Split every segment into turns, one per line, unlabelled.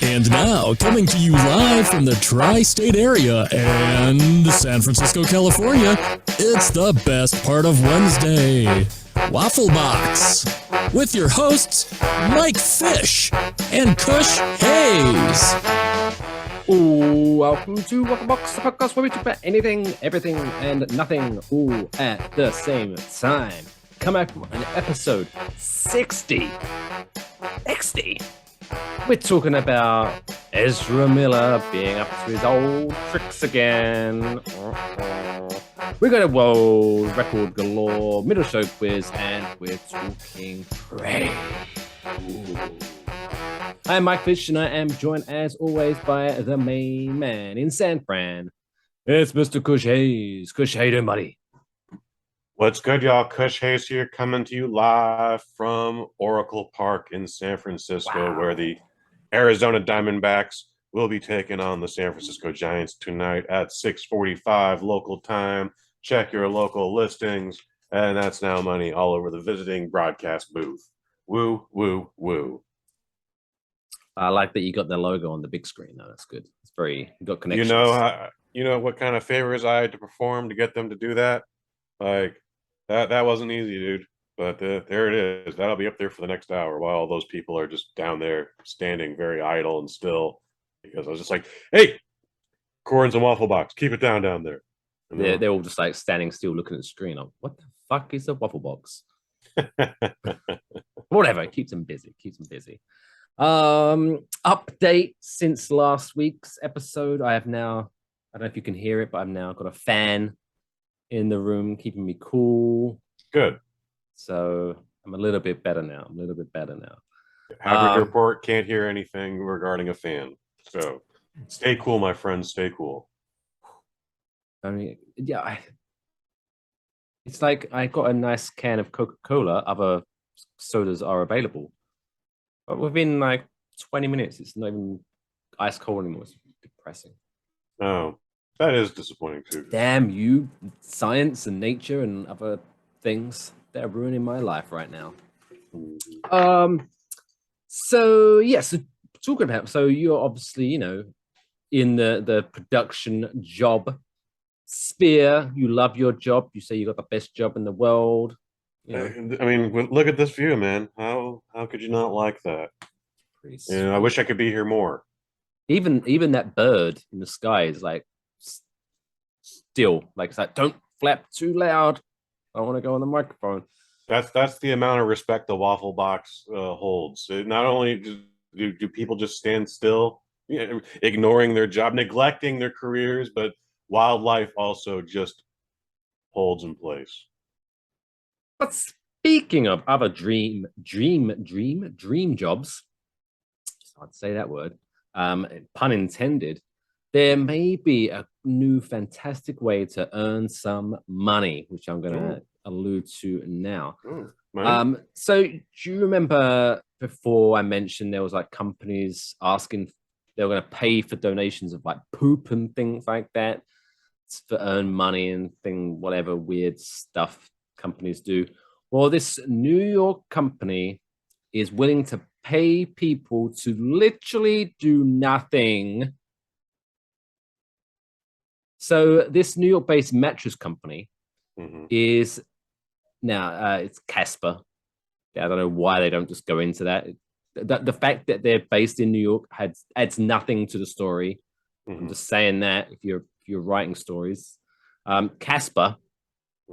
And now, coming to you live from the tri-state area and San Francisco, California, it's the best part of Wednesday, Waffle Box, with your hosts, Mike Fish and Kush Hayes.
Welcome to Waffle Box, the podcast where we talk about anything, everything, and nothing all at the same time. Come back from an episode 60. 60. We're talking about Ezra Miller being up to his old tricks again. We're going to world record galore, middle show quiz, and we're talking praise. I'm Mike Fish, and I am joined, as always, by the main man in San Fran. It's Mr. Kush Hayes. Kush, how you doing, buddy?
What's good, y'all? Kush Hayes here, coming to you live from Oracle Park in San Francisco, where the Arizona Diamondbacks will be taking on the San Francisco Giants tonight at 6:45 local time. Check your local listings, and that's now money all over the visiting broadcast booth. Woo, woo, woo.
I like that you got the logo on the big screen. No, that's good. It's very, you got connections.
You know what kind of favors I had to perform to get them to do that? Like, that wasn't easy, dude. But there it is. That'll be up there for the next hour while all those people are just down there standing very idle and still. Because I was just like, hey, corns and Waffle Box, keep it down there. And
they're all just like standing still looking at the screen. Like, what the fuck is a Waffle Box? Whatever, it keeps them busy. Update since last week's episode. I don't know if you can hear it, but I've now got a fan in the room keeping me cool.
Good.
So I'm a little bit better now.
Happy report, can't hear anything regarding a fan. So stay cool, my friends, stay cool.
I mean, yeah, it's like I got a nice can of Coca-Cola. Other sodas are available. But within like 20 minutes, it's not even ice cold anymore. It's depressing.
Oh, that is disappointing too.
Damn you, science and nature and other things that are ruining my life right now. So talking about, so you're obviously, in the production job sphere. You love your job. You say you got the best job in the world.
I mean, look at this view, man. How could you not like that? I wish I could be here more.
Even that bird in the sky is like still like, it's like, don't flap too loud. I want to go on the microphone.
That's the amount of respect the Waffle Box holds. Not only do people just stand still, ignoring their job, neglecting their careers, but wildlife also just holds in place.
But speaking of other dream jobs, I'd say that word, pun intended, there may be a new fantastic way to earn some money, which I'm going to allude to now. So do you remember before I mentioned there was like companies asking they were going to pay for donations of like poop and things like that to earn money and whatever weird stuff companies do? Well, this New York company is willing to pay people to literally do nothing. So this New York-based mattress company is now it's Casper. I don't know why they don't just go into that. The fact that they're based in New York adds nothing to the story. I'm just saying that if you're writing stories, Casper,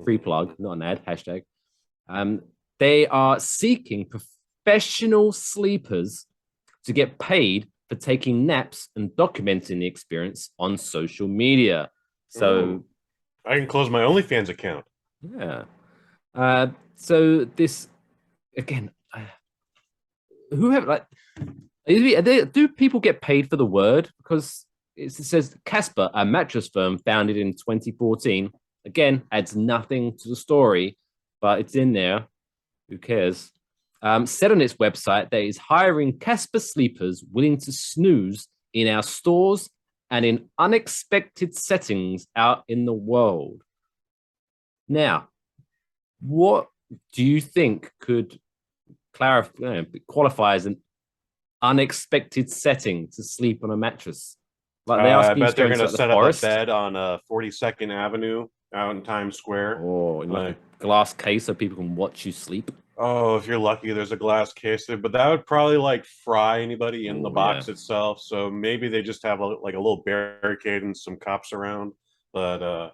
free plug, not an ad, hashtag. They are seeking professional sleepers to get paid for taking naps and documenting the experience on social media. So
I can close my OnlyFans account.
Yeah. So this again, do people get paid for the word? Because it says Casper, a mattress firm founded in 2014. Again, adds nothing to the story, but it's in there. Who cares? Said on its website that is hiring Casper sleepers willing to snooze in our stores and in unexpected settings out in the world. Now, what do you think could qualify as unexpected setting to sleep on a mattress? Like they ask
I
you
bet
to go
they're
into
gonna
like, the
set up a
forest,
bed on 42nd Avenue out in Times Square.
or in like a glass case so people can watch you sleep.
Oh, if you're lucky, there's a glass case there, but that would probably like fry anybody in the
Oh,
box
yeah.
itself. So maybe they just have like a little barricade and some cops around. But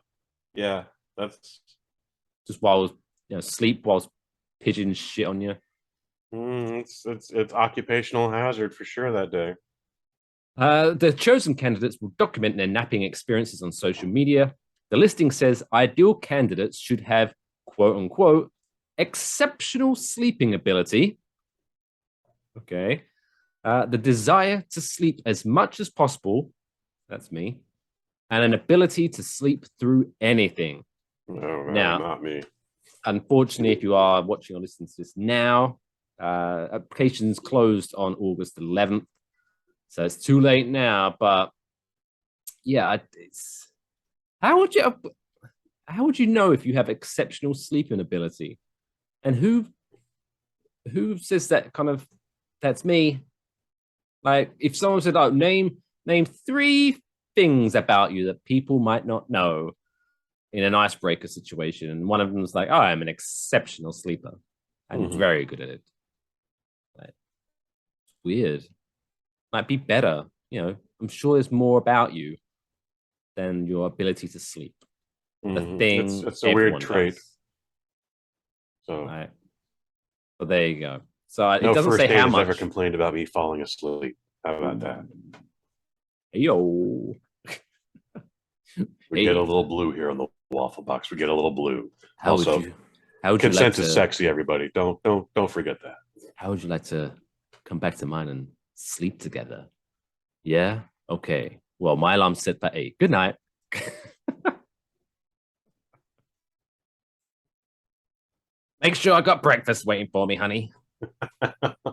yeah, that's
Just while sleep whilst pigeons shit on you.
it's occupational hazard for sure that day.
The chosen candidates will document their napping experiences on social media. The listing says ideal candidates should have, quote unquote, exceptional sleeping ability. Okay. The desire to sleep as much as possible. That's me. And an ability to sleep through anything.
No,
Now,
not me.
unfortunately, if you are watching or listening to this now, applications closed on August 11th. So it's too late now, but yeah, it's how would you know if you have exceptional sleeping ability? And who says that kind of that's me? Like if someone said, "Oh, name 3 things about you that people might not know in an icebreaker situation," and one of them was like, "Oh, I'm an exceptional sleeper. I'm very good at it." Like, it's weird. Might be better. I'm sure there's more about you than your ability to sleep. The thing
It's a weird trait.
does.
So,
Right. But there you go. So it
no
doesn't
first
say
date
how
has
much.
ever complained about me falling asleep. How about that?
Yo.
We get a little blue here on the waffle box. We get a little blue.
How would you
Consent
like
is
to,
sexy, everybody. Don't forget that.
How would you like to come back to mine and sleep together? Yeah? Okay. Well, my alarm set for 8. Good night. Make sure I got breakfast waiting for me, honey.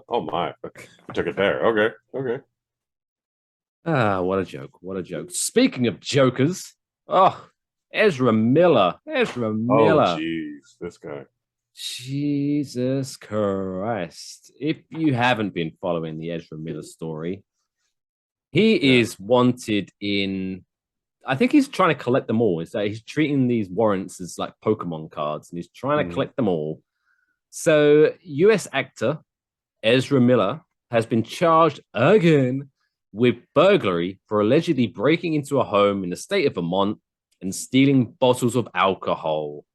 Oh my. You took it there. Okay.
Ah, what a joke. What a joke. Speaking of jokers, Ezra Miller. Ezra
Oh
Miller.
jeez, this guy.
Jesus Christ. If you haven't been following the Ezra Miller story, he is wanted in. I think he's trying to collect them all. He's treating these warrants as like Pokemon cards and he's trying to collect them all. So, US actor Ezra Miller has been charged again with burglary for allegedly breaking into a home in the state of Vermont and stealing bottles of alcohol.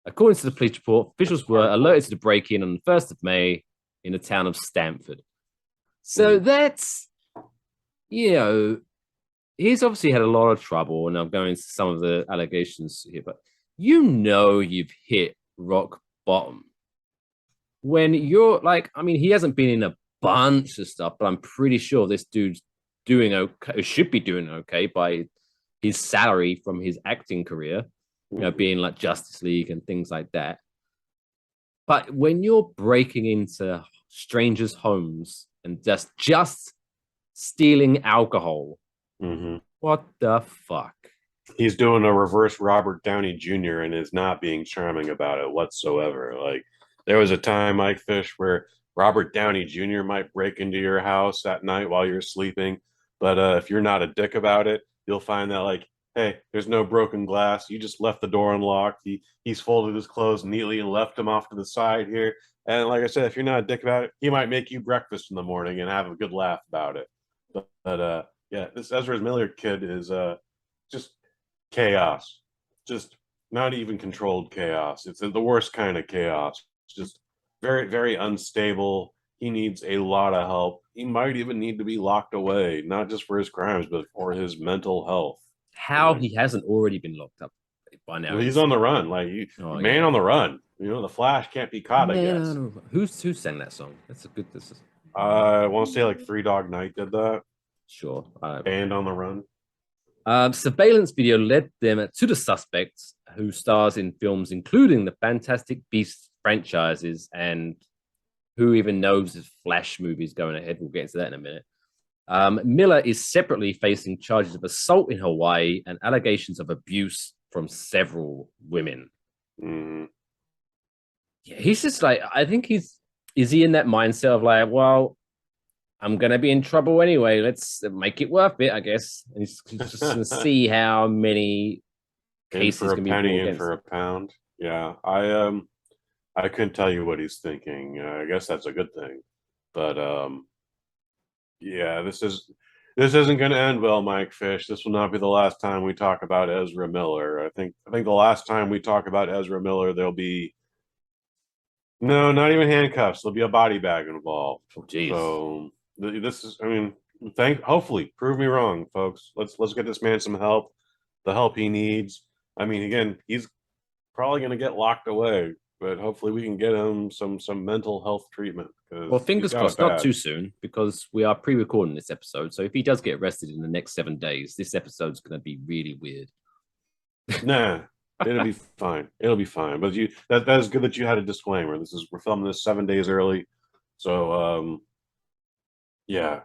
According to the police report, officials were alerted to the break-in on the 1st of May in the town of Stamford. So that's, he's obviously had a lot of trouble, and I'm going into some of the allegations here, but you've hit rock bottom. When you're like, I mean, he hasn't been in a bunch of stuff, but I'm pretty sure this dude's doing okay, should be doing okay by his salary from his acting career, being like Justice League and things like that. But when you're breaking into strangers' homes and just stealing alcohol, what the fuck?
He's doing a reverse Robert Downey Jr. and is not being charming about it whatsoever. Like, there was a time, Mike Fish, where Robert Downey Jr. might break into your house at night while you're sleeping. But if you're not a dick about it, you'll find that, like, hey, there's no broken glass. You just left the door unlocked. He's folded his clothes neatly and left them off to the side here. And like I said, if you're not a dick about it, he might make you breakfast in the morning and have a good laugh about it. But yeah, this Ezra Miller kid is just chaos. Just not even controlled chaos. It's the worst kind of chaos. It's just very, very unstable. He needs a lot of help. He might even need to be locked away, not just for his crimes, but for his mental health.
How he hasn't already been locked up by now.
Well, he's on the run. Like, man on the run. The Flash can't be caught, I guess.
Who sang that song? That's a good.
I want to say like Three Dog Night did that.
Sure.
Band on the Run.
Surveillance video led them to the suspects who stars in films including the Fantastic Beasts franchises, and who even knows if Flash movies going ahead. We'll get into that in a minute. Miller is separately facing charges of assault in Hawaii and allegations of abuse from several women. Yeah, he's just like, I think is he in that mindset of like, well, I'm gonna be in trouble anyway. Let's make it worth it, I guess. And he's just gonna see how many
In
cases
for a
can be
penny,
brought
in
against
for
him.
a pound. Yeah, I couldn't tell you what he's thinking. I guess that's a good thing, but yeah, this isn't going to end well, Mike Fish. This will not be the last time we talk about Ezra Miller. I think the last time we talk about Ezra Miller, there'll be no, not even handcuffs. There'll be a body bag involved.
Oh, jeez.
So this is, I mean, hopefully, prove me wrong, folks. Let's get this man some help, the help he needs. I mean, again, he's probably going to get locked away, but hopefully we can get him some mental health treatment.
Well, fingers
he's got it
crossed, not
bad.
too soon, because we are pre-recording this episode. So if he does get arrested in the next 7 days, this episode's going to be really weird.
Nah, it'll be fine. It'll be fine. But that is good that you had a disclaimer. We're filming this 7 days early, so yeah.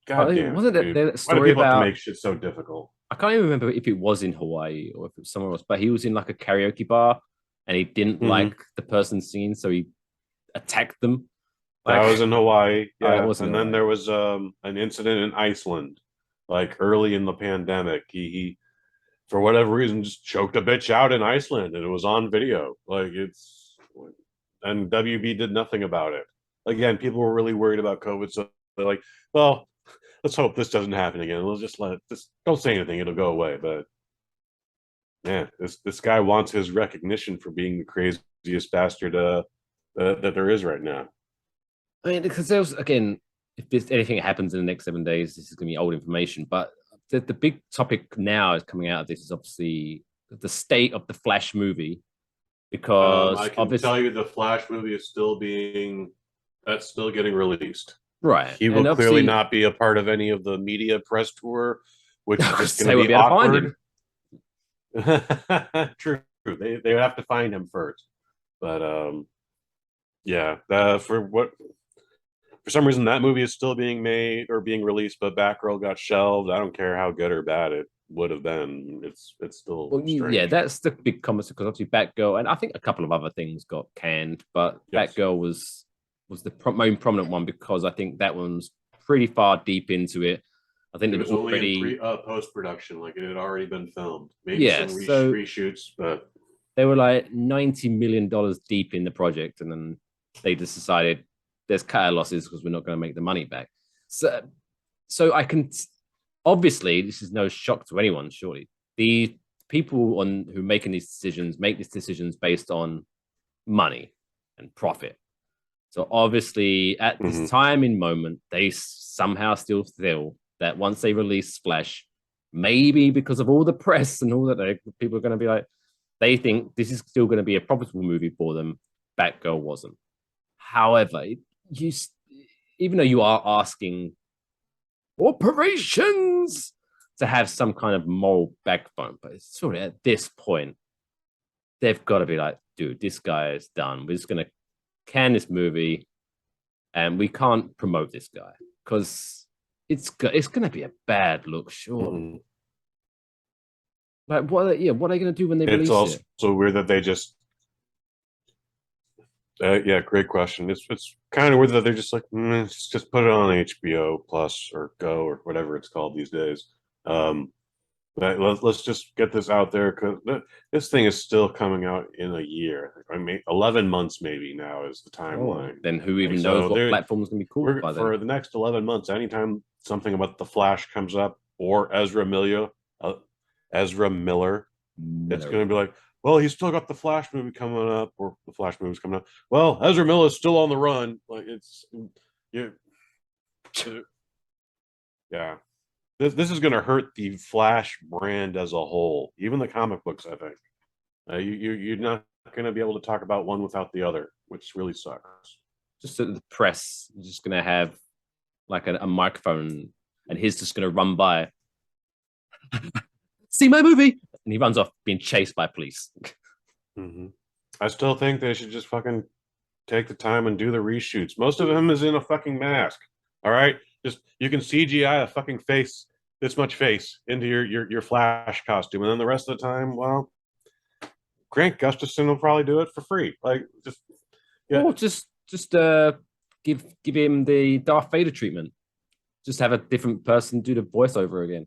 God damn,
wasn't it
dude.
the
Why do
story
people have to
about?
make shit so difficult?
I can't even remember if it was in Hawaii or if it was somewhere else, but he was in like a karaoke bar and he didn't like the person singing, so he attacked them.
That was in Hawaii,
Oh, it
yeah.
was in
And then
Hawaii.
there was an incident in Iceland, like early in the pandemic. He for whatever reason just choked a bitch out in Iceland, and it was on video. And WB did nothing about it. Again, people were really worried about COVID, so they're like, well, let's hope this doesn't happen again. We'll just don't say anything, it'll go away. But man, this guy wants his recognition for being the craziest bastard that there is right now.
I mean, because there's again, if anything happens in the next 7 days, this is going to be old information. But the big topic now is coming out of this is obviously the state of the Flash movie, because
I can tell you the Flash movie is still getting released.
right.
He will clearly not be a part of any of the media press tour, which is just going to be awkward. True. They would have to find him first. But yeah, for some reason that movie is still being made or being released, but Batgirl got shelved. I don't care how good or bad it would have been. It's still strange.
Yeah, that's the big comment, because obviously Batgirl and I think a couple of other things got canned, but yes. Batgirl was the main prominent one, because I think that one's pretty far deep into it. I think
it was already in post-production, like it had already been filmed. Maybe some reshoots, but
they were like $90 million deep in the project, and then they just decided there's cut our losses because we're not going to make the money back. So I can obviously, this is no shock to anyone. Surely the people who making these decisions make these decisions based on money and profit. So obviously, at this time in moment, they somehow still feel that once they release Flash, maybe because of all the press and all that, people are going to be like, they think this is still going to be a profitable movie for them. Batgirl wasn't. However, even though you are asking corporations to have some kind of moral backbone, but it's sort of at this point, they've got to be like, dude, this guy is done. We're just going to can this movie, and we can't promote this guy because it's going to be a bad look, sure. Like, what are they going to do when they release it?
It's also weird that they just. Yeah, great question. It's kind of weird that they're just like, just put it on HBO Plus or Go or whatever it's called these days. But let's just get this out there, because this thing is still coming out in a year. I mean, 11 months maybe now is the timeline.
Then who even knows what platform's going to be cool by then?
For the next 11 months, anytime something about the Flash comes up or Ezra Miller, it's going to be like, well, he's still got the Flash movie coming up, or the Flash movie's coming up. Well, Ezra Miller is still on the run. Like yeah. This is going to hurt the Flash brand as a whole, even the comic books. I think you're not going to be able to talk about one without the other, which really sucks.
Just the press is just going to have like a microphone, and he's just going to run by. See my movie, and he runs off being chased by police.
I still think they should just fucking take the time and do the reshoots. Most of him is in a fucking mask. All right, just you can CGI a fucking face, this much face, into your Flash costume, and then the rest of the time, well, Grant Gustafson will probably do it for free. Like just
yeah, or just give him the Darth Vader treatment. Just have a different person do the voiceover again.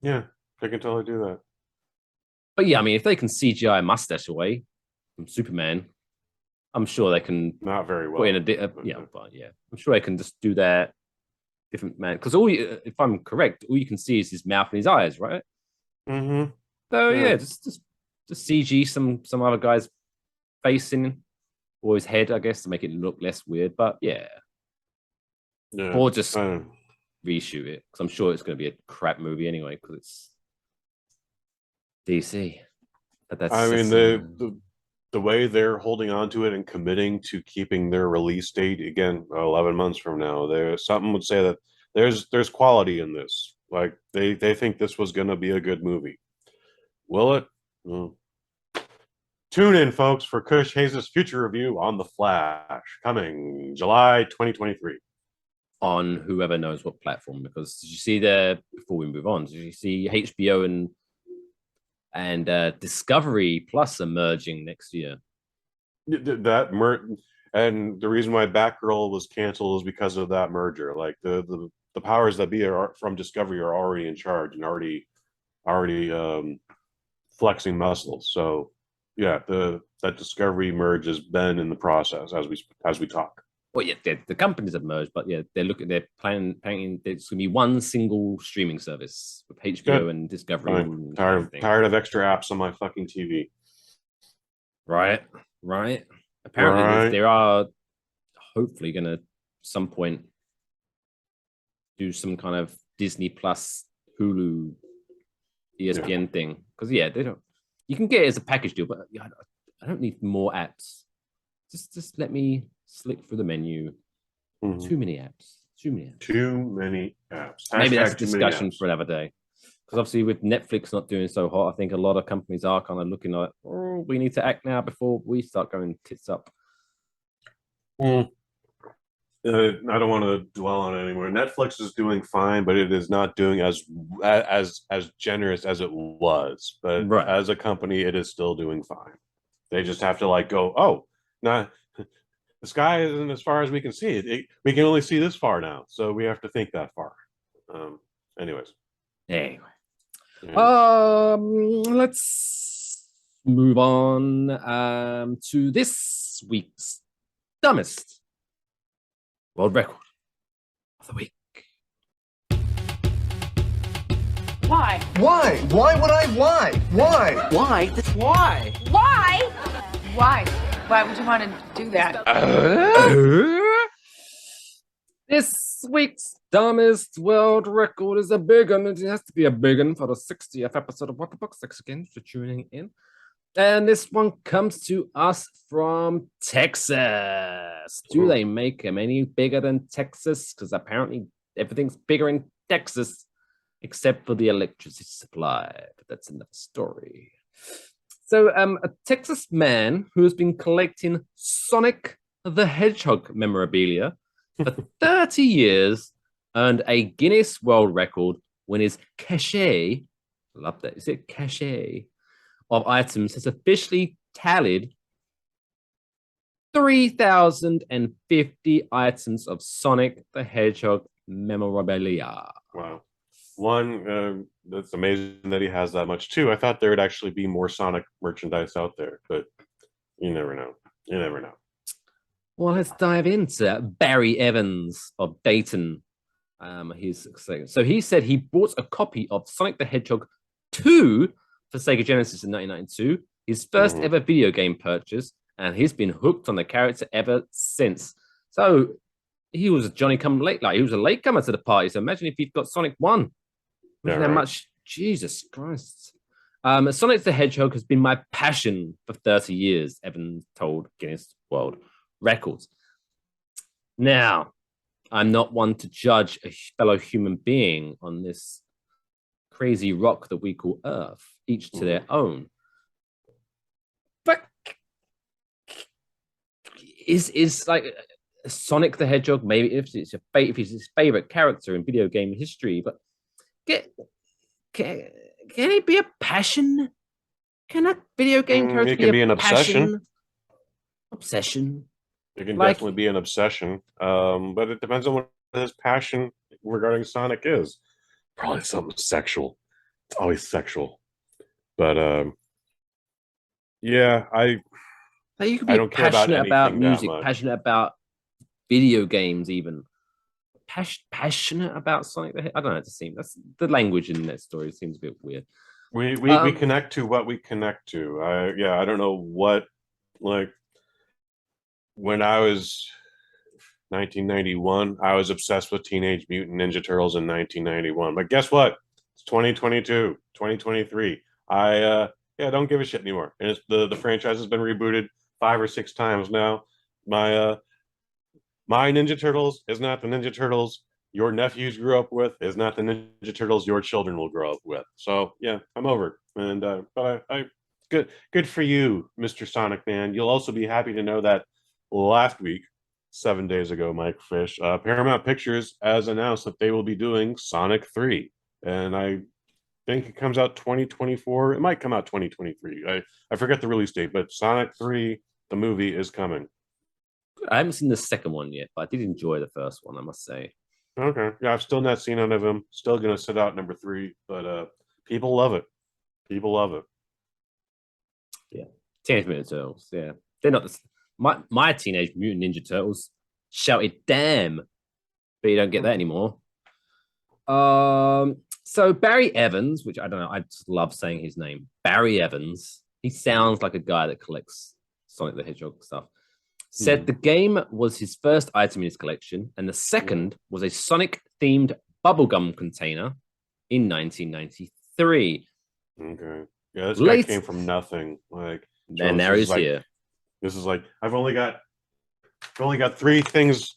Yeah, they can totally do that.
But yeah, I mean, if they can CGI a mustache away from Superman, I'm sure they can
Not very well.
put in I'm sure they can just do that different man. Because if I'm correct, all you can see is his mouth and his eyes, right?
Mm-hmm.
So yeah, just CG some other guy's face in or his head, I guess, to make it look less weird. But yeah, or just reshoot it because I'm sure it's going to be a crap movie anyway because it's DC. But that's
the way they're holding on to it and committing to keeping their release date again 11 months from now. Something would say that there's quality in this. Like they think this was going to be a good movie. Will it? Tune in, folks, for Kush Hayes' future review on The Flash, coming July 2023.
On whoever knows what platform, because did you see before we move on, did you see HBO and Discovery Plus are merging next year?
And the reason why Batgirl was canceled is because of that merger. Like the powers that be from Discovery are already in charge and already flexing muscles. So yeah, that Discovery merge has been in the process as we talk.
Well, yeah, the companies have merged, but yeah, they're planning. There's going to be one single streaming service with HBO and Discovery.
I'm tired of extra apps on my fucking TV.
Right. Apparently, they are hopefully going to some point do some kind of Disney Plus, Hulu, ESPN thing. Because they don't. You can get it as a package deal, but I don't need more apps. Just let me slick through the menu. Mm-hmm. Too many apps. Maybe that's a discussion for another day. Because obviously with Netflix not doing so hot, I think a lot of companies are kind of looking like, we need to act now before we start going tits up.
I don't want to dwell on it anymore. Netflix is doing fine, but it is not doing as generous as it was. But as a company, it is still doing fine. They just have to go, the sky isn't as far as we can see it. We can only see this far now, so we have to think that far. Anyway.
Let's move on to this week's dumbest world record of the week.
Why?
Why? Why would I? Why? Why?
Why?
Why?
Why? Why? Why would you want to do that?
This week's dumbest world record is a big one. It has to be a big one for the 60th episode of Waffle. Thanks again for tuning in. And this one comes to us from Texas. Do they make them any bigger than Texas? Because apparently everything's bigger in Texas except for the electricity supply. But that's another story. So a Texas man who has been collecting Sonic the Hedgehog memorabilia for 30 years earned a Guinness World Record when his cache, love that, is it cache, of items has officially tallied 3,050 items of Sonic the Hedgehog memorabilia.
Wow. One, that's amazing that he has that much too. I thought there would actually be more Sonic merchandise out there, but you never know.
Well, let's dive into Barry Evans of Dayton. So he said he bought a copy of Sonic the Hedgehog 2 for Sega Genesis in 1992, his first ever video game purchase, and he's been hooked on the character ever since. So he was a Johnny come late, he was a latecomer to the party. So imagine if he'd got Sonic 1. How much? Jesus Christ. Sonic the Hedgehog has been my passion for 30 years, Evans told Guinness World Records. Now, I'm not one to judge a fellow human being on this crazy rock that we call Earth, each to their own. But is like Sonic the Hedgehog, maybe if he's his favorite character in video game history, but can it be a passion? Can a video game character
be an
obsession? Obsession.
It can
Like-
definitely be an obsession, but it depends on what his passion regarding Sonic is. Probably something sexual. It's always sexual, but yeah,
Like, you could
I
be
don't care about
passionate about
anything that
music,
much.
passionate about video games, even passionate about Sonic the Hedgehog. I don't know. It just seems that's the language in that story seems a bit weird.
We connect to what we connect to. I don't know what, like, when I was 1991, I was obsessed with Teenage Mutant Ninja Turtles in 1991. But guess what? It's 2022, 2023. I don't give a shit anymore. And the franchise has been rebooted 5 or 6 times now. My Ninja Turtles is not the Ninja Turtles your nephews grew up with, is not the Ninja Turtles your children will grow up with. So yeah, I'm over. And but I good for you, Mr. Sonic Man. You'll also be happy to know that last week, 7 days ago, Mike Fish, Paramount Pictures has announced that they will be doing Sonic 3. And I think it comes out 2024. It might come out 2023. I forget the release date, but Sonic 3, the movie, is coming.
I haven't seen the second one yet, but I did enjoy the first one, I must say.
Okay. Yeah, I've still not seen none of them. Still gonna sit out number 3, but people love it. People love it.
Yeah, Teenage Mutant Turtles. Yeah, they're not my Teenage Mutant Ninja Turtles shouted "damn," but you don't get that anymore. So Barry Evans, which I don't know, I just love saying his name, Barry Evans. He sounds like a guy that collects Sonic the Hedgehog stuff. Said the game was his first item in his collection, and the second was a Sonic-themed bubblegum container in 1993.
Okay. Yeah, this guy came from nothing. Like,
and now he's here.
This is like I've only got 3 things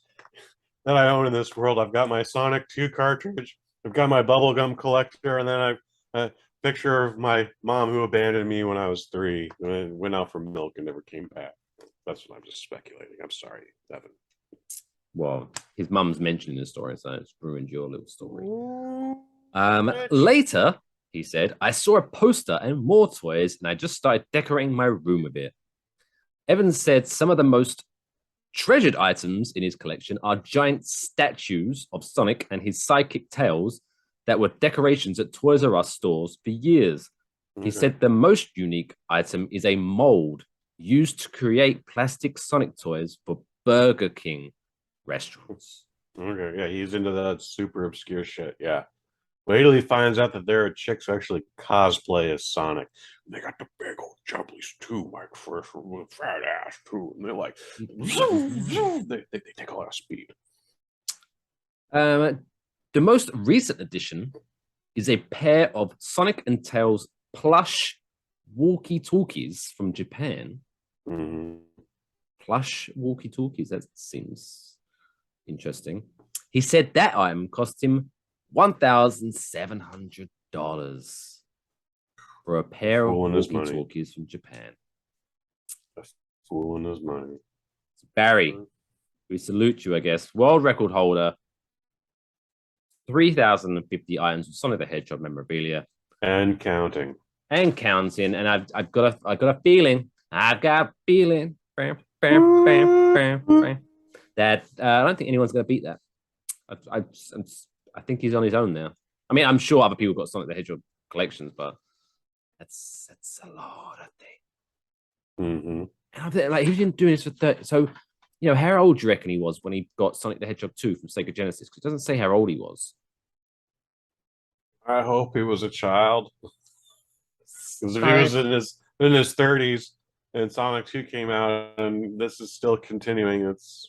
that I own in this world. I've got my Sonic 2 cartridge, I've got my bubblegum collector, and then I've a picture of my mom who abandoned me when I was 3 and went out for milk and never came back. That's what I'm just speculating. I'm sorry, Evan.
Well, his mum's mentioned in the story, so it's ruined your little story. Later, he said, I saw a poster and more toys, and I just started decorating my room a bit. Evans said some of the most treasured items in his collection are giant statues of Sonic and his sidekick Tails that were decorations at Toys R Us stores for years. He said the most unique item is a mold used to create plastic Sonic toys for Burger King restaurants.
Okay, yeah, he's into that super obscure shit. Yeah. Wait till he finds out that there are chicks who actually cosplay as Sonic. They got the big old jumblies too, Mike Fish, with fat ass too. And they're like, they take a lot of speed.
The most recent addition is a pair of Sonic and Tails plush walkie-talkies from Japan. Plush walkie-talkies, that seems interesting. He said that item cost him $1,700 for a pair of walkie-talkies from Japan.
That's fooling his money.
Barry, we salute you, I guess. World record holder, 3,050 items of Sonic the Hedgehog memorabilia.
And counting.
And counting. And I've got a feeling. I've got a feeling that I don't think anyone's going to beat that. I think he's on his own now. I mean, I'm sure other people got Sonic the Hedgehog collections, but that's a lot of things. And I'm thinking, like, he's been doing this for 30. So, you know, how old do you reckon he was when he got Sonic the Hedgehog 2 from Sega Genesis? Because it doesn't say how old he was.
I hope he was a child. Because if he was in his 30s and Sonic 2 came out and this is still continuing, it's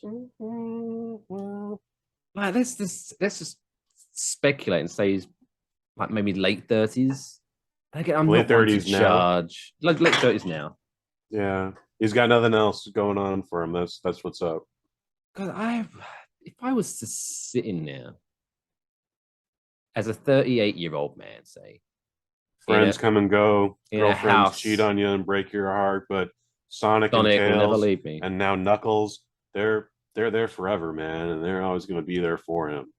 like, let's just speculate and say he's like maybe late 30s. Again, I'm
late
not
30s now.
Charge. Like late 30s now.
Yeah, he's got nothing else going on for him. That's what's up.
Because if I was to sit in there as a 38-year-old man, say,
friends come and go, girlfriends
house,
cheat on you and break your heart, but Sonic and
will never
Tails
leave me.
And now Knuckles, they're there forever, man, and they're always going to be there for him.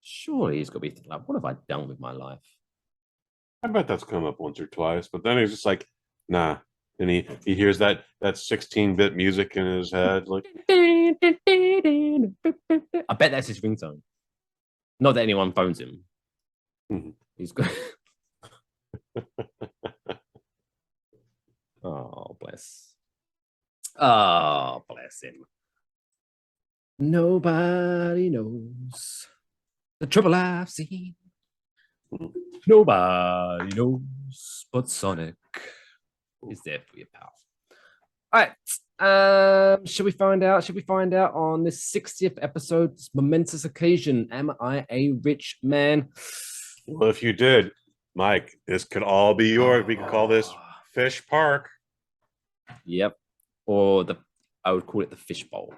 Surely he's got to be thinking, like, what have I done with my life?
I bet that's come up once or twice, but then he's just like, nah, and he hears that 16-bit music in his head. Like,
I bet that's his ringtone. Not that anyone phones him.
Mhm.
He's got. Oh, bless. Oh, bless him. Nobody knows the trouble I've seen. Nobody knows but Sonic is there for you, pal. All right. Should we find out? Should we find out on this 60th episode, this momentous occasion? Am I a rich man?
well, if you did, Mike, this could all be yours. We could call this Fish Park.
Yep. Or I would call it the fish bowl.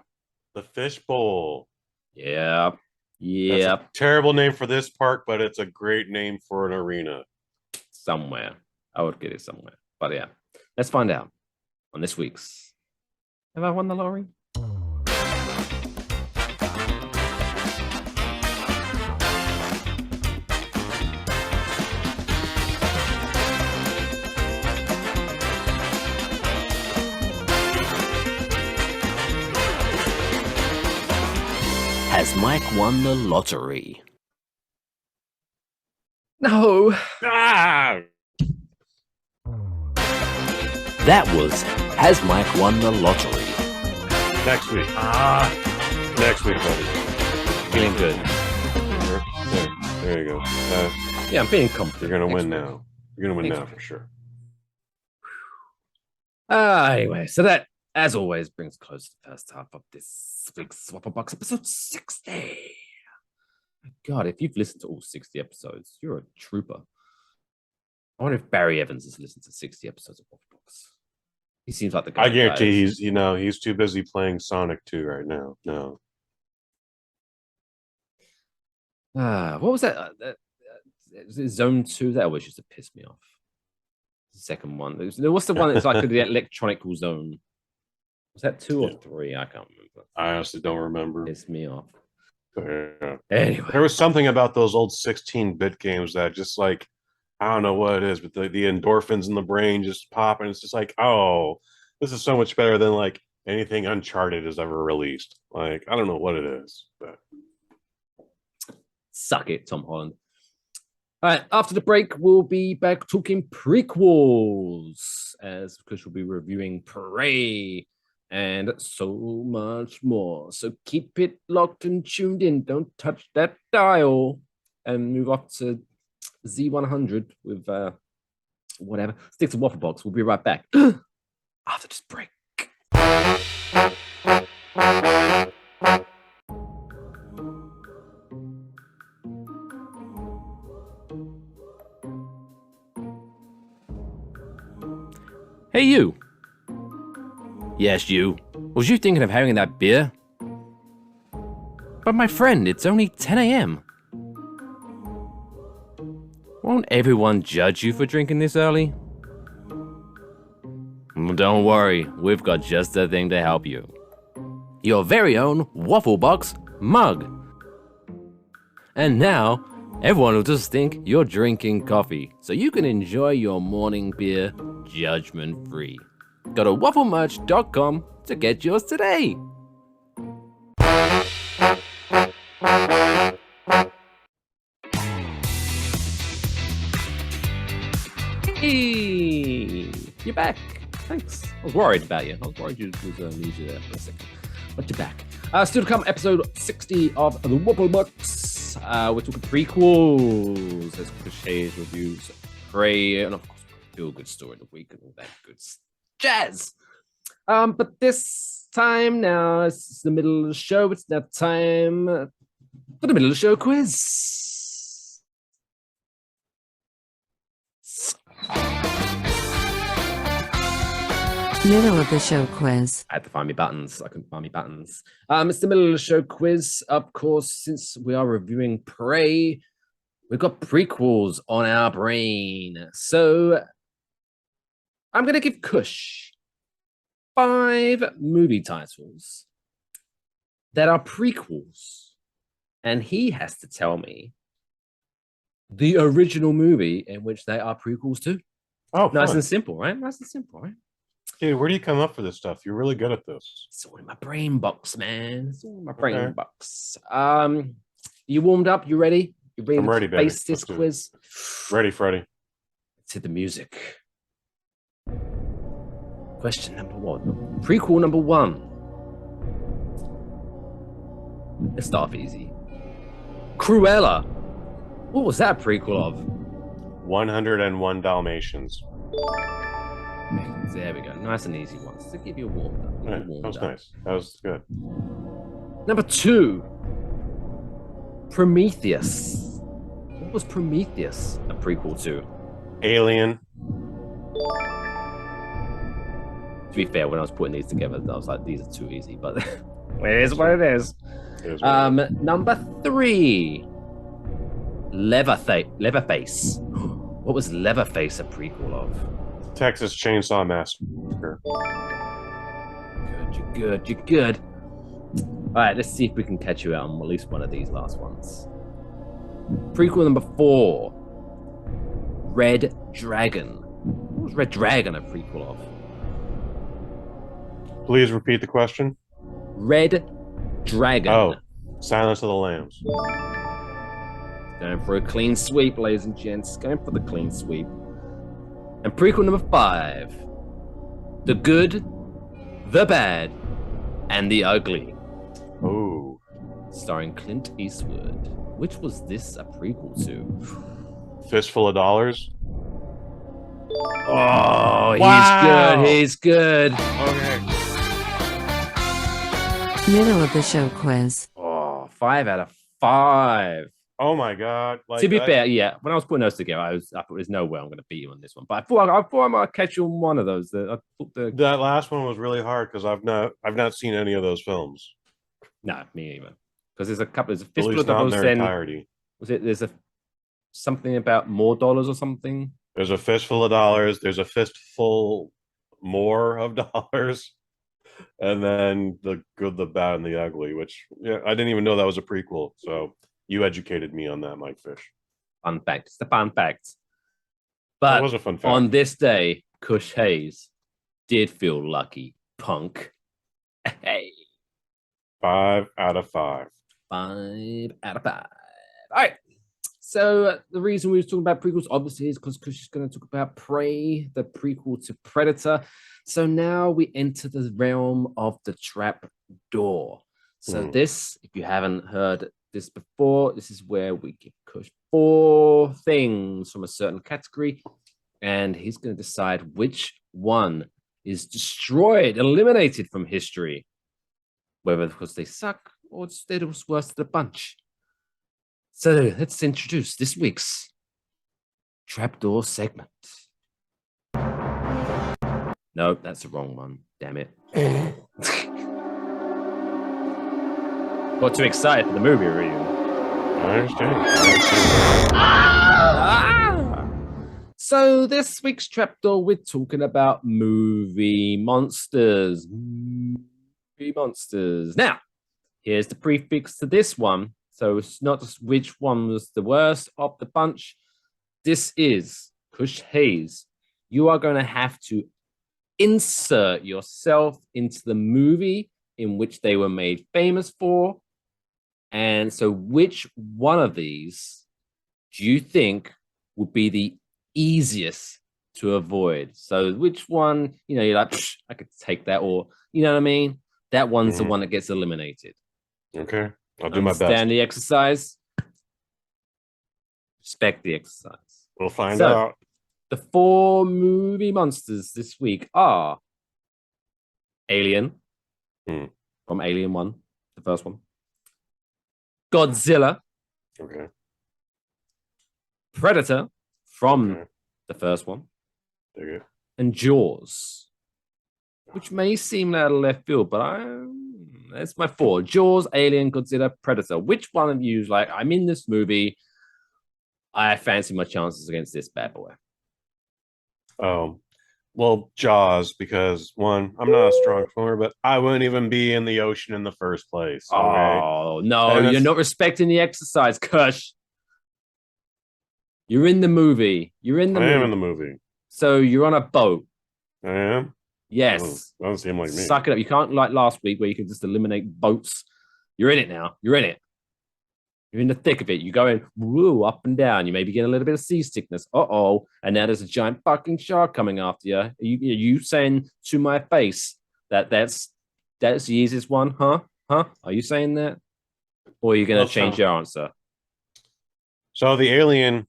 The Fish Bowl.
Yep.
That's
Yep.
a terrible name for this park, but it's a great name for an arena.
Somewhere. I would get it somewhere. But yeah, let's find out on this week's Have I Won the Lottery? Has Mike won the lottery? No.
Ah!
That was Has Mike won the lottery?
Next week. Next week, buddy.
Feeling good.
There you go.
Yeah, I'm feeling confident.
You're gonna
Next
win
week.
now. You're gonna win
Next
now
week.
for sure.
Anyway, so that, as always, brings close to the first half of this week's Waffle Box episode 60. God, if you've listened to all 60 episodes, you're a trooper. I wonder if Barry Evans has listened to 60 episodes of Waffle Box. He seems like the guy.
I guarantee he's too busy playing Sonic 2 right now. No.
What was that? Was it Zone 2? That always used to piss me off. The second one. What's the one that's like the electronical zone? Was that 2 or 3? I can't remember.
I honestly don't remember.
Piss me off.
Yeah.
Anyway.
There was something about those old 16-bit games that just like, I don't know what it is, but the endorphins in the brain just pop, and it's just like, oh, this is so much better than like anything Uncharted has ever released. Like, I don't know what it is, but
Suck it, Tom Holland. All right, after the break, we'll be back talking prequels, as because we'll be reviewing Prey and so much more. So keep it locked and tuned in. Don't touch that dial, and move off to Z100 with whatever. Stick to Waffle Box. We'll be right back after this break. Hey, you. Yes, you. Was you thinking of having that beer? But my friend, it's only 10 a.m. Won't everyone judge you for drinking this early? Don't worry, we've got just the thing to help you. Your very own Waffle Box mug. And now, everyone will just think you're drinking coffee, so you can enjoy your morning beer judgment-free. Go to wafflemerch.com to get yours today. Hey, you're back. Thanks. I was worried about you. I was worried you was lose you there for a second. But you're back. Still to come, episode 60 of the Waffle Box. We're talking prequels, as cliches, reviews, Prey, and of course, feel-good story of the week and all that good jazz. But this time now, it's the middle of the show. It's now time for the middle of the show quiz.
Middle of the show quiz.
I had to find me buttons. I couldn't find me buttons. It's the middle of the show quiz. Of course, since we are reviewing Prey, we've got prequels on our brain. So I'm going to give Kush 5 movie titles that are prequels. And he has to tell me the original movie in which they are prequels to.
oh,
Nice
fun.
and simple, right? Nice and simple, right?
Dude, where do you come up for this stuff? You're really good at this.
It's all in my brain box, man. It's all in my brain
Okay.
box. You warmed up? You ready? You ready
I'm
to
ready, baby.
face this
Let's do it.
quiz?
Ready, Freddie?
To the music. Question number 1. Prequel number 1. Let's start off easy. Cruella. What was that a prequel of?
101 Dalmatians.
There we go. Nice and easy ones to give you a warm up.
Yeah, that was nice. That was good.
Number 2. Prometheus. What was Prometheus a prequel to?
Alien.
To be fair, when I was putting these together, I was like, these are too easy, but it is what it is. Number 3. Leatherface. What was Leatherface a prequel of?
Texas Chainsaw Massacre.
Good, you're good. All right, let's see if we can catch you out on at least one of these last ones. Prequel number 4. Red Dragon. What was Red Dragon a prequel of?
Please repeat the question.
Red Dragon.
Oh, Silence of the Lambs.
Going for a clean sweep, ladies and gents. Going for the clean sweep. And prequel number 5. The Good, the Bad, and the Ugly.
Oh.
Starring Clint Eastwood. Which was this a prequel to?
Fistful of Dollars.
Oh,
Wow.
He's good.
Okay.
Middle of the show quiz.
Oh, 5 out of 5.
Oh my God. Like,
To be fair, yeah, when I was putting those together, I thought there's no way I'm going to beat you on this one. But I thought I might catch you on one of those.
that last one was really hard because I've not seen any of those films.
No, me either. Because there's a couple. There's a
At
fistful
least
of
not in
dollars.
their
Then
entirety.
was it? There's a something about more dollars or something.
There's a fistful of dollars. There's a fistful more of dollars. And then the Good, the Bad, and the Ugly, which I didn't even know that was a prequel. So you educated me on that, Mike Fish.
Fun fact. It's the fun fact.
That
But
was a fun fact.
on this day, Kush Hayes did feel lucky. Punk. Hey.
5 out of 5.
5 out of 5. All right. So the reason we were talking about prequels, obviously, is because Kush is going to talk about Prey, the prequel to Predator. So now we enter the realm of the trap door. So this, if you haven't heard this before, this is where we give Kush 4 things from a certain category, and he's going to decide which one is destroyed, eliminated from history, whether because they suck or instead it was worse than a bunch. So let's introduce this week's trapdoor segment. No, that's the wrong one. Damn it. Got too excited for the movie review.
I understand.
So this week's trapdoor, we're talking about movie monsters. Movie monsters. Now, here's the prefix to this one. So it's not just which one was the worst of the bunch. This is Kush Hayes. You are going to have to insert yourself into the movie in which they were made famous for. And so which one of these do you think would be the easiest to avoid? So which one, you're like, I could take that, or, you know what I mean? That one's the one that gets eliminated.
Okay. I'll do my best.
Understand the exercise. Respect the exercise.
We'll find out.
The 4 movie monsters this week are Alien from Alien 1, the first one. Godzilla.
Okay.
Predator from the first one.
Dig it.
And Jaws, which may seem out of left field, but that's my 4. Jaws, Alien, Godzilla, Predator. Which one of you is like, I'm in this movie, I fancy my chances against this bad boy?
Well, Jaws, because 1, I'm not a strong swimmer, but I wouldn't even be in the ocean in the first place. Okay?
Oh, no, you're not respecting the exercise, Kush. You're in the movie.
I am in the movie.
So you're on a boat.
I am?
Yes.
Doesn't seem like me.
Suck it up. You can't like last week where you could just eliminate boats. You're in it now. You're in it. You're in the thick of it. You go in, woo, up and down. You maybe get a little bit of seasickness. Uh-oh. And now there's a giant fucking shark coming after you. Are you saying to my face that that's the easiest one, huh? Huh? Are you saying that? Or are you going to change your answer?
So the alien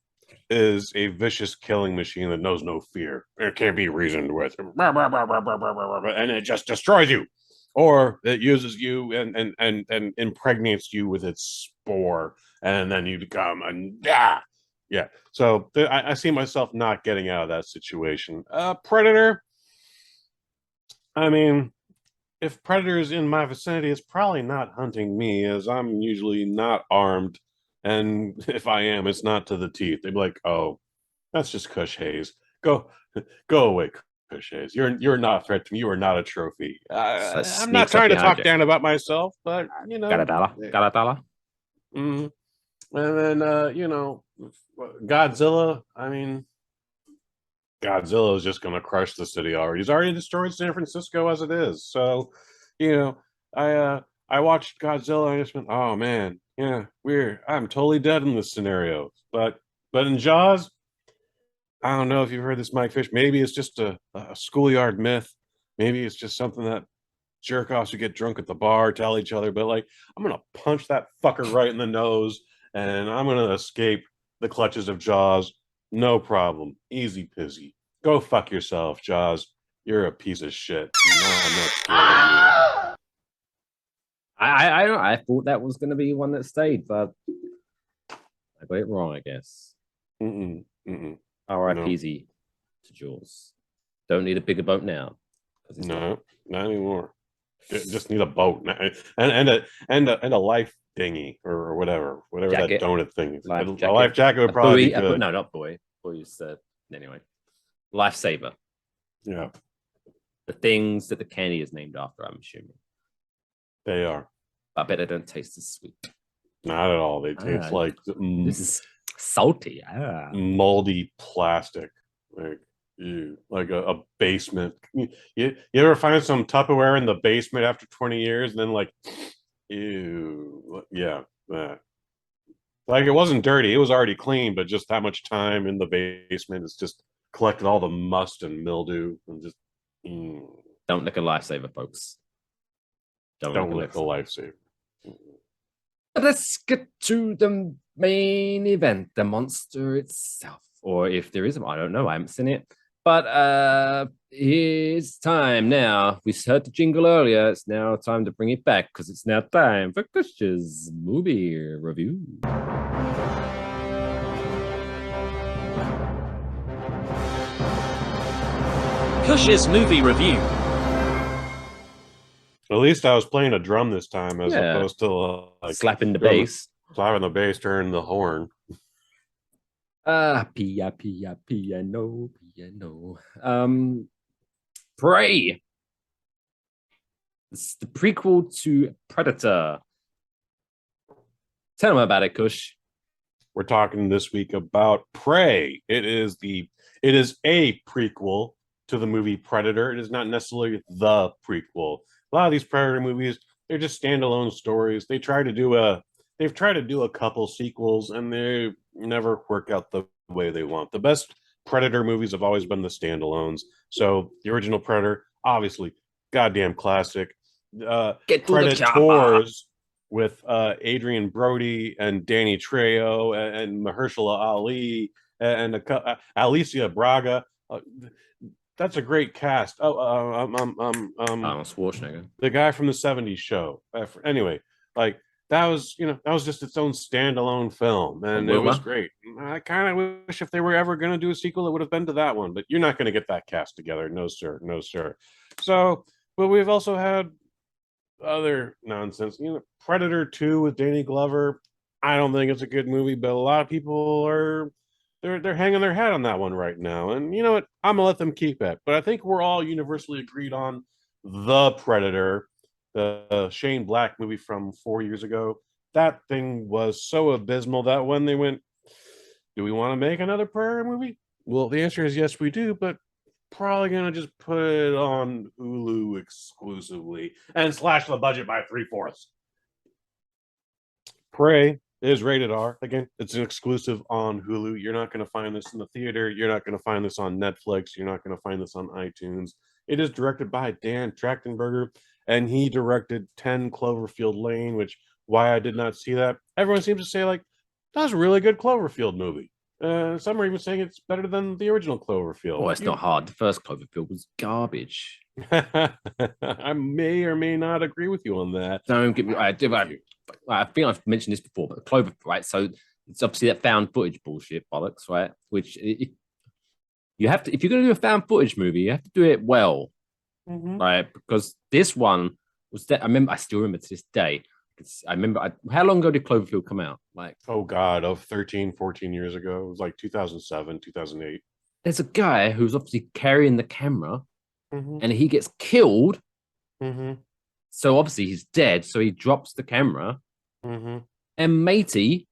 is a vicious killing machine that knows no fear. It can't be reasoned with. And it just destroys you. Or it uses you and impregnates you with its spore. And then you become yeah. So I see myself not getting out of that situation. Predator. I mean, if Predator is in my vicinity, it's probably not hunting me, as I'm usually not armed. And if I am, it's not to the teeth. They'd be like, "Oh, that's just Kush Hayes. Go away, Kush Hayes. You're not a threat to me. You are not a trophy." I'm not trying to talk down about myself, but you know,
got a dollar.
Mm-hmm. And then you know, Godzilla. I mean, Godzilla is just going to crush the city already. He's already destroyed San Francisco as it is. So, you know, I watched Godzilla and I just went, "Oh man, yeah, I'm totally dead in this scenario." But in Jaws, I don't know if you've heard this, Mike Fish. Maybe it's just a schoolyard myth. Maybe it's just something that jerk offs who get drunk at the bar tell each other. But like, I'm gonna punch that fucker right in the nose, and I'm gonna escape the clutches of Jaws. No problem. Easy peasy. Go fuck yourself, Jaws. You're a piece of shit. No, I'm not scared of you.
I thought that was going to be one that stayed, but I got it wrong, I guess. R.I.P.Z. to Jules. Don't need a bigger boat now.
No, not anymore. Just need a boat and a life dinghy or whatever
jacket.
That donut thing is.
Life
a life jacket would probably be good.
No, not buoy. Buoy's anyway. Lifesaver.
Yeah.
The things that the candy is named after, I'm assuming.
They are.
I bet they don't taste as sweet.
Not at all. They taste like
this is salty.
Moldy plastic. Like like a basement. You ever find some Tupperware in the basement after 20 years and then like, ew, yeah, that. Like it wasn't dirty, it was already clean, but just that much time in the basement, it's just collected all the must and mildew and just.
Don't lick a lifesaver, folks.
Don't lick a lifesaver.
Let's get to the main event, the monster itself. Or if there is, I don't know, I haven't seen it. But it's time now. We heard the jingle earlier. It's now time to bring it back because it's now time for Kush's movie review.
Kush's movie review.
At least I was playing a drum this time as opposed to like
slapping the bass.
Slapping the bass, turning the horn.
Piano. Prey. It's the prequel to Predator. Tell them about it, Kush.
We're talking this week about Prey. It is a prequel to the movie Predator. It is not necessarily the prequel. A lot of these Predator movies, they're just standalone stories. They've tried to do a couple sequels and they never work out the way they want. The best Predator movies have always been the standalones. So the original Predator, obviously, goddamn classic. Predators with Adrian Brody and Danny Trejo and Mahershala Ali and Alicia Braga. That's a great cast.
Schwarzenegger,
the guy from the '70s show. Anyway, like that was just its own standalone film, and it was great. I kind of wish if they were ever going to do a sequel, it would have been to that one. But you're not going to get that cast together, no sir, no sir. So, but we've also had other nonsense. Predator 2 with Danny Glover. I don't think it's a good movie, but a lot of people are. They're hanging their hat on that one right now. And you know what? I'm going to let them keep it. But I think we're all universally agreed on The Predator, the Shane Black movie from 4 years ago. That thing was so abysmal that when they went, do we want to make another Predator movie? Well, the answer is yes, we do. But probably gonna just put it on Hulu exclusively and slash the budget by 3/4. Prey is rated R. Again, it's an exclusive on Hulu. You're not going to find this in the theater. You're not going to find this on Netflix. You're not going to find this on iTunes. It is directed by Dan Trachtenberger, and he directed 10 Cloverfield Lane, which why I did not see that. Everyone seems to say, like, that's a really good Cloverfield movie. Some are even saying it's better than the original Cloverfield.
Oh, it's not hard. The first Cloverfield was garbage.
I may or may not agree with you on that.
Don't get me. I think I've mentioned this before, but Clover, right? So it's obviously that found footage bullshit bollocks, right? Which you have to, if you're going to do a found footage movie, you have to do it well, right? Because this one was that I still remember to this day. How long ago did Cloverfield come out? Like,
oh God, of 13, 14 years ago. It was like 2007, 2008.
There's a guy who's obviously carrying the camera, and he gets killed. So obviously he's dead. So he drops the camera, and Matey,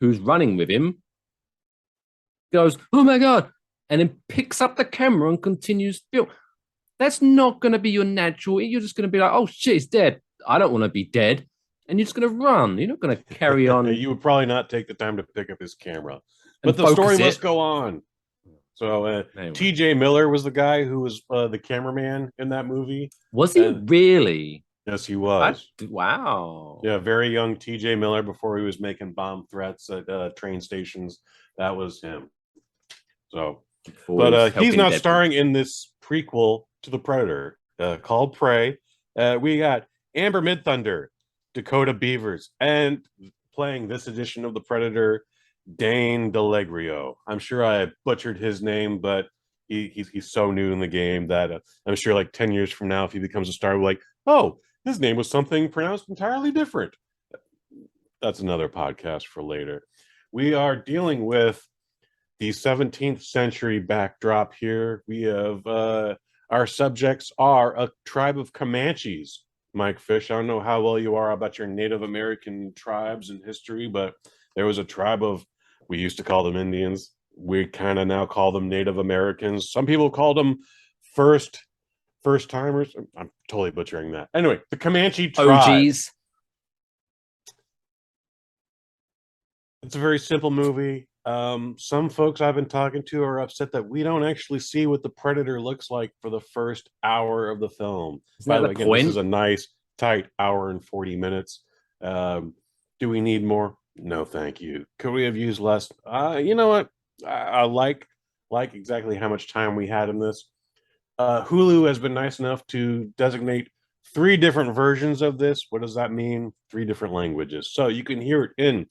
who's running with him, goes, "Oh my God," and then picks up the camera and continues film. That's not going to be your natural. You're just going to be like, "Oh shit, he's dead. I don't want to be dead." And you're just going to run. You're not going to carry on.
You would probably not take the time to pick up his camera. But the story must go on. So anyway. TJ Miller was the guy who was the cameraman in that movie.
Was he really?
Yes, he was.
Wow.
Yeah, very young TJ Miller before he was making bomb threats at train stations. That was him. So, but he's not starring in this prequel to The Predator called Prey. We got Amber Midthunder, Dakota Beavers, and playing this edition of The Predator, Dane DeLegrio. I'm sure I butchered his name, but he's so new in the game that I'm sure like 10 years from now, if he becomes a star, we're like, oh, his name was something pronounced entirely different. That's another podcast for later. We are dealing with the 17th century backdrop here. We have our subjects are a tribe of Comanches. Mike Fish, I don't know how well you are about your Native American tribes in history, but there was a tribe of, we used to call them Indians. We kind of now call them Native Americans. Some people called them first timers. I'm totally butchering that. Anyway, the Comanche tribe.
OGs.
It's a very simple movie. Some folks I've been talking to are upset that we don't actually see what the Predator looks like for the first hour of the film. By the way, again, this is a nice, tight hour and 40 minutes. Do we need more? No, thank you. Could we have used less? You know what? I like exactly how much time we had in this. Hulu has been nice enough to designate 3 different versions of this. What does that mean? 3 different languages. So you can hear it in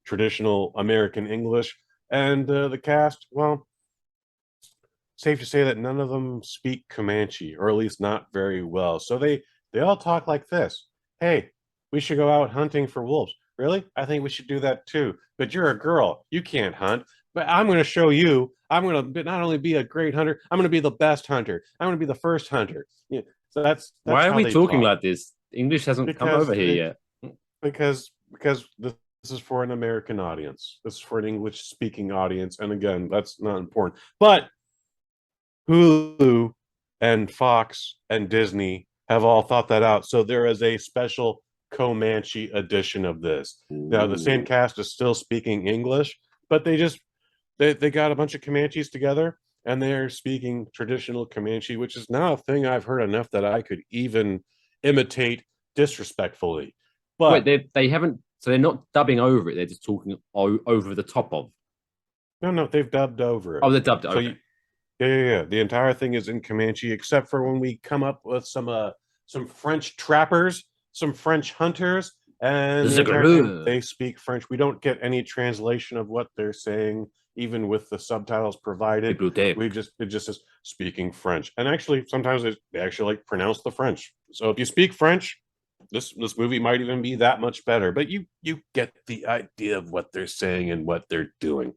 traditional American English. And the cast, well, safe to say that none of them speak Comanche, or at least not very well. So they all talk like this. Hey, we should go out hunting for wolves. Really? I think we should do that too. But you're a girl. You can't hunt. But I'm going to show you. I'm going to not only be a great hunter, I'm going to be the best hunter. I'm going to be the first hunter. Yeah, so that's
why are we talking like this? English hasn't come over here yet.
Because this is for an American audience. This is for an English-speaking audience. And again, that's not important. But Hulu and Fox and Disney have all thought that out. So there is a special Comanche edition of this. Ooh. Now, the same cast is still speaking English, but they got a bunch of Comanches together, and they're speaking traditional Comanche, which is now a thing I've heard enough that I could even imitate disrespectfully. But
wait, they haven't. So they're not dubbing over it. They're just talking over the top of.
No, they've dubbed over it.
Oh, they dubbed it. Okay.
Yeah. The entire thing is in Comanche, except for when we come up with some French trappers, some French hunters, and they speak French. We don't get any translation of what they're saying, even with the subtitles provided. It just says speaking French. And actually, sometimes they actually like pronounce the French. So if you speak French, this movie might even be that much better, but you get the idea of what they're saying and what they're doing.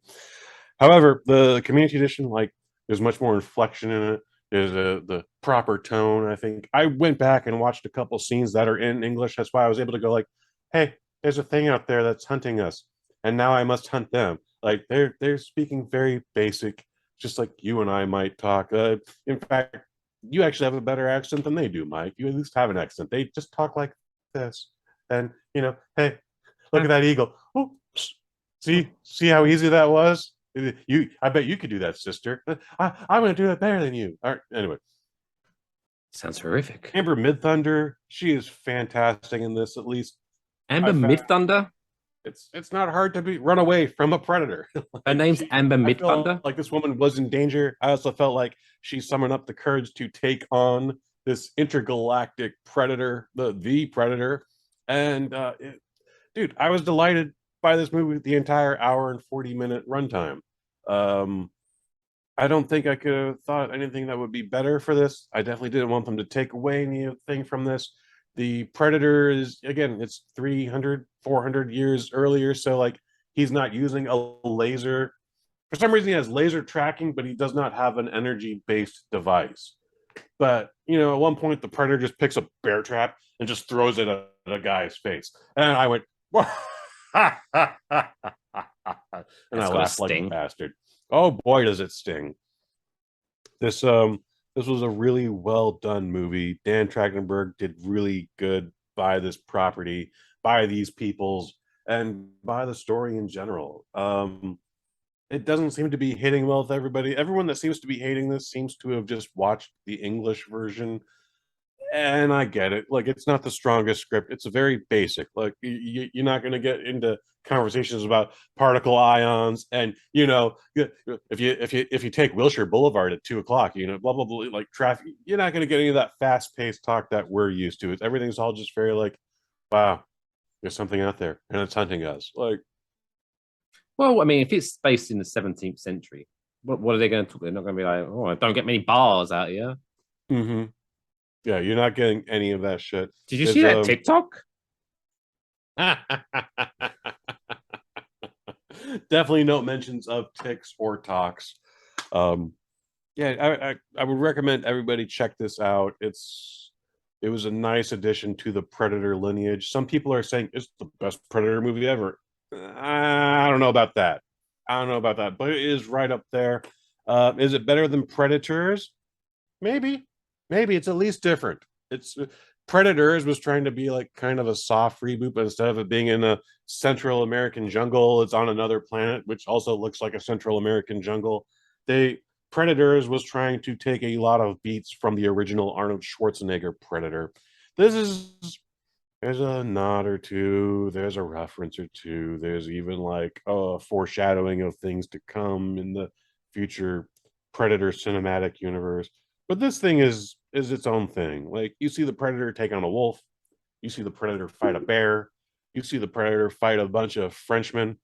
However, the Comanche edition, like, there's much more inflection in it. There's the proper tone. I think I went back and watched a couple scenes that are in English. That's why I was able to go like, hey, there's a thing out there that's hunting us, and now I must hunt them. Like they're speaking very basic just like you and I might talk. In fact, you actually have a better accent than they do, Mike. You at least have an accent. They just talk like this. And, hey, look at that eagle. Oh, see how easy that was? I bet you could do that, sister. I'm going to do that better than you. All right, anyway.
Sounds horrific.
Amber Midthunder, she is fantastic in this, at least.
Amber Midthunder?
It's not hard to run away from a predator.
Her name's Amber Midthunder?
Like this woman was in danger. I also felt like she summoned up the courage to take on this intergalactic predator, the predator. And dude, I was delighted by this movie the entire hour and 40-minute runtime. I don't think I could have thought anything that would be better for this. I definitely didn't want them to take away anything from this. The Predator is, again, it's 300, 400 years earlier. So, like, he's not using a laser. For some reason, he has laser tracking, but he does not have an energy-based device. But, at one point, the Predator just picks a bear trap and just throws it at a guy's face. And I went, and I laughed like a bastard. Oh boy, does it sting! This was a really well done movie. Dan Trachtenberg did really good by this property, by these peoples, and by the story in general. It doesn't seem to be hitting well with everybody. Everyone that seems to be hating this seems to have just watched the English version. And I get it. Like, it's not the strongest script. It's a very basic. Like, you're not going to get into conversations about particle ions, and if you take Wilshire Boulevard at 2:00, blah blah blah, like traffic. You're not going to get any of that fast-paced talk that we're used to. Everything's all just very like, wow, there's something out there, and it's hunting us. Like,
well, I mean, if it's based in the 17th century, what are they going to talk? They're not going to be like, oh, I don't get many bars out here.
Mm-hmm. Yeah, you're not getting any of that shit.
Did you see that TikTok?
Definitely no mentions of ticks or talks. Yeah, I would recommend everybody check this out. It was a nice addition to the Predator lineage. Some people are saying it's the best Predator movie ever. I don't know about that. But it is right up there. Is it better than Predators? Maybe it's at least different. It's Predators was trying to be like kind of a soft reboot, but instead of it being in a Central American jungle, it's on another planet, which also looks like a Central American jungle. Predators was trying to take a lot of beats from the original Arnold Schwarzenegger Predator. There's a nod or two, there's a reference or two, there's even like a foreshadowing of things to come in the future Predator cinematic universe. But this thing is its own thing. Like, you see the Predator take on a wolf, you see the Predator fight a bear, you see the Predator fight a bunch of Frenchmen.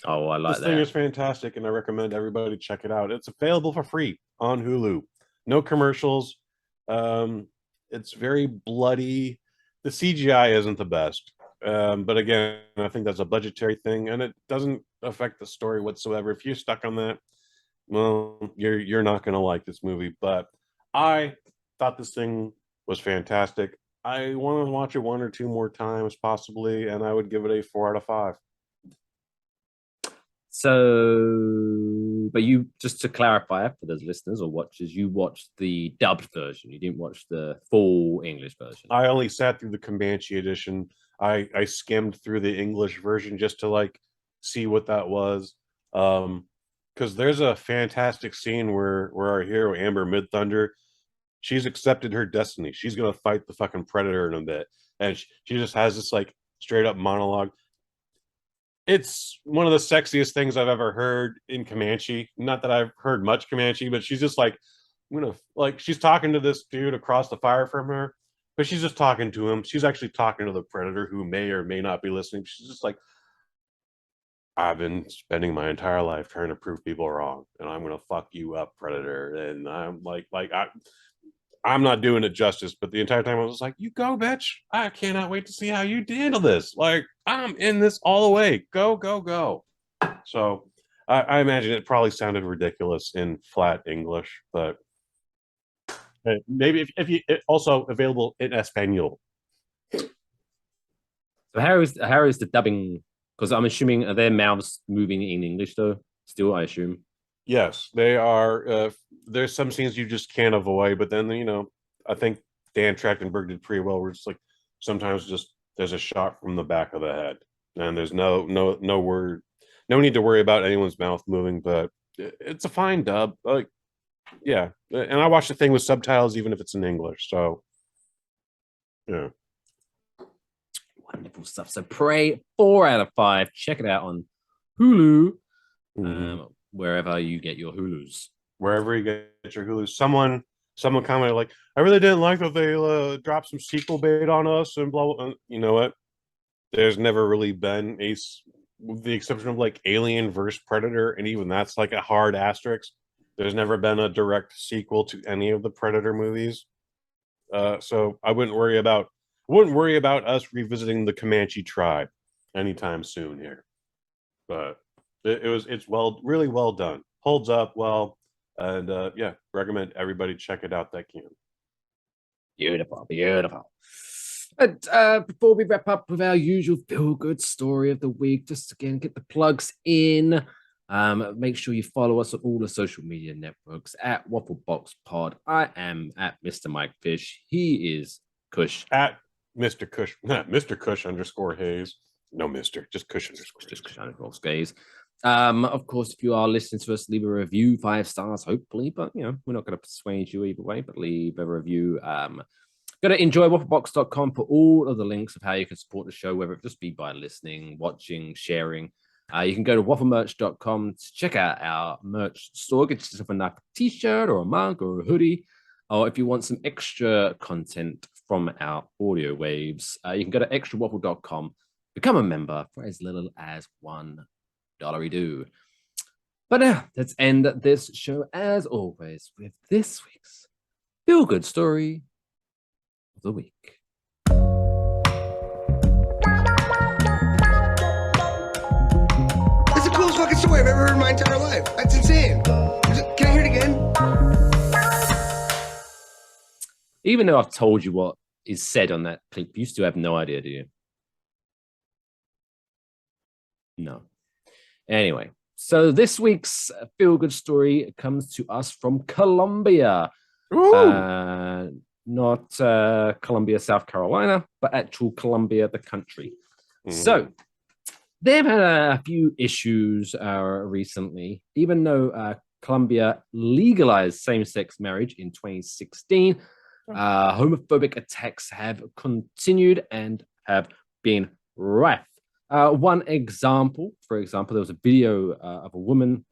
Oh, I like
this thing is fantastic, and I recommend everybody check it out. It's available for free on Hulu. No commercials. It's very bloody. The CGI isn't the best. But again, I think that's a budgetary thing, and it doesn't affect the story whatsoever. If you're stuck on that, well, you're not going to like this movie. But I thought this thing was fantastic. I want to watch it one or two more times, possibly, and I would give it a 4 out of 5.
So, but you, just to clarify for those listeners or watchers, you watched the dubbed version. You didn't watch the full English version.
I only sat through the Comanche edition. I skimmed through the English version just to like see what that was. Because there's a fantastic scene where our hero Amber Midthunder, she's accepted her destiny. She's gonna fight the fucking Predator in a bit, and she just has this like straight up monologue. It's one of the sexiest things I've ever heard in Comanche. Not that I've heard much Comanche, but she's just like, she's talking to this dude across the fire from her, but she's just talking to him. She's actually talking to the Predator, who may or may not be listening. She's just like, I've been spending my entire life trying to prove people wrong, and I'm gonna fuck you up, Predator. And I'm I'm not doing it justice, but the entire time I was like, you go, bitch. I cannot wait to see how you handle this. Like, I'm in this all the way. Go, go, go. So I imagine it probably sounded ridiculous in flat English, but maybe if you also available in Espanol.
So how is the dubbing? Because I'm assuming, are their mouths moving in English though? Still, I assume.
Yes, they are. There's some scenes you just can't avoid, but then I think Dan Trachtenberg did pretty well. Where it's like sometimes just there's a shot from the back of the head, and there's no word, no need to worry about anyone's mouth moving. But it's a fine dub. Like, yeah, and I watch the thing with subtitles even if it's in English. So, yeah.
Wonderful stuff. So Prey, 4 out of 5. Check it out on Hulu, wherever you get your Hulus.
Wherever you get your Hulu. Someone commented like, I really didn't like that they dropped some sequel bait on us and blah blah. You know what? There's never really been with the exception of like Alien versus Predator, and even that's like a hard asterisk. There's never been a direct sequel to any of the Predator movies. So I wouldn't worry about us revisiting the Comanche tribe anytime soon here. But it's really well done. Holds up well, and yeah, recommend everybody check it out that can.
Beautiful. But before we wrap up with our usual feel-good story of the week, just again get the plugs in. Make sure you follow us on all the social media networks at Wafflebox Pod. I am at Mr. Mike Fish. He is Kush
At Mr. Kush, Mr. Kush _ Hayes. No, Mr. Just Kush _
just Kush _ Hayes. Of course, if you are listening to us, leave a review, 5 stars, hopefully. But we're not going to persuade you either way. But leave a review. Go to enjoywafflebox.com for all of the links of how you can support the show, whether it just be by listening, watching, sharing. You can go to wafflemerch.com to check out our merch store. Get yourself a nice t-shirt or a mug or a hoodie. Or if you want some extra content from our audio waves, you can go to extrawaffle.com, become a member for as little as $1 do. But let's end this show, as always, with this week's feel-good story of the week.
That's the coolest fucking story I've ever heard in my entire life. That's insane. Can I hear it again?
Even though I've told you what is said on that clip, you still have no idea, do you? No. Anyway, so this week's feel-good story comes to us from Colombia. Not Columbia, South Carolina, but actual Colombia, the country. So they've had a few issues recently, even though Colombia legalized same-sex marriage in 2016. Homophobic attacks have continued and have been rife. One example, for example, there was a video of a woman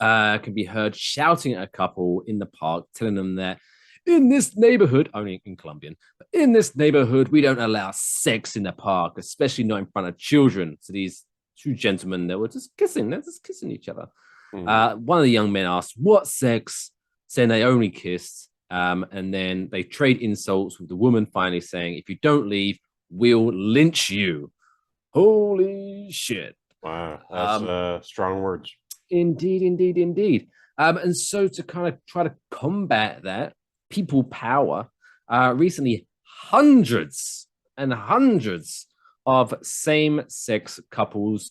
can be heard shouting at a couple in the park, telling them that in this neighborhood, only in Colombian, but in this neighborhood, we don't allow sex in the park, especially not in front of children. So these two gentlemen, they were just kissing each other. One of the young men asked, what sex? Saying they only kissed. And then they trade insults with the woman finally saying, if you don't leave, we'll lynch you. Holy shit.
Wow, that's strong words.
Indeed. And so to kind of try to combat that, people power, recently hundreds and hundreds of same-sex couples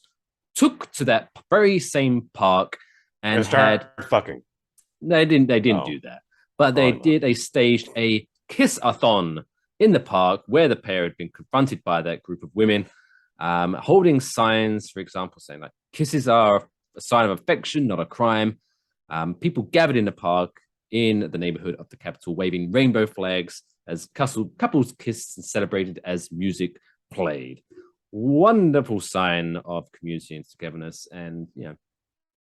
took to that very same park and
started fucking.
They didn't do that. But they staged a kiss-a-thon in the park where the pair had been confronted by that group of women, holding signs, for example, saying like kisses are a sign of affection, not a crime. People gathered in the park in the neighborhood of the capital, waving rainbow flags as couples kissed and celebrated as music played. Wonderful sign of community and togetherness. And,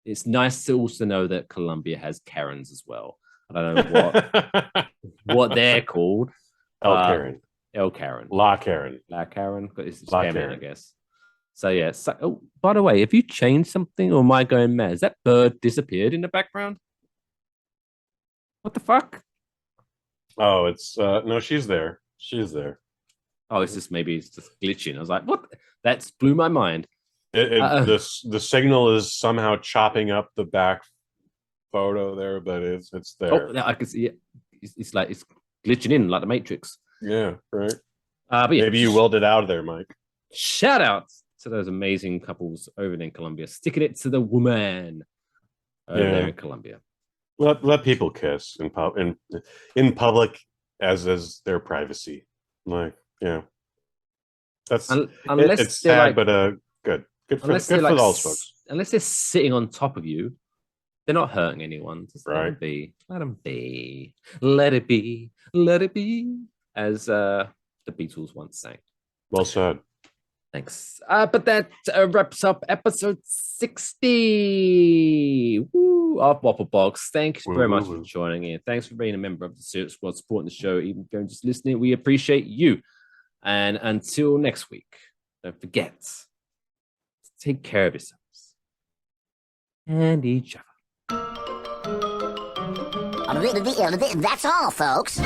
it's nice to also know that Colombia has Karens as well. I don't know what they're called.
El Karen.
La
Karen.
But it's Karen, I guess. So, yeah. So, by the way, have you changed something or am I going mad? Has that bird disappeared in the background? What the fuck?
Oh, it's no, she's there.
Oh, it's just glitching. I was like, what? That's blew my mind.
The signal is somehow chopping up the back photo there, but it's there.
Oh, I can see it. It's like it's glitching in like the Matrix.
Yeah, right.
But yeah,
maybe you willed it out of there, Mike.
Shout out to those amazing couples over in Colombia, sticking it to the woman. there in Colombia.
Let people kiss in public as is their privacy. Like, that's
Unless
it's
they're
sad,
like,
but good for
like,
those folks.
Unless they're sitting on top of you, they're not hurting anyone. Just let
Right.
them be. Let them be. Let it be. Let it be. As the Beatles once sang.
Well said.
Thanks. But that wraps up episode 60 of Waffle Box. Thank you very much for joining in. Thanks for being a member of the Search Squad, supporting the show, even if you're just listening. We appreciate you. And until next week, don't forget to take care of yourselves and each other.
That's all, folks.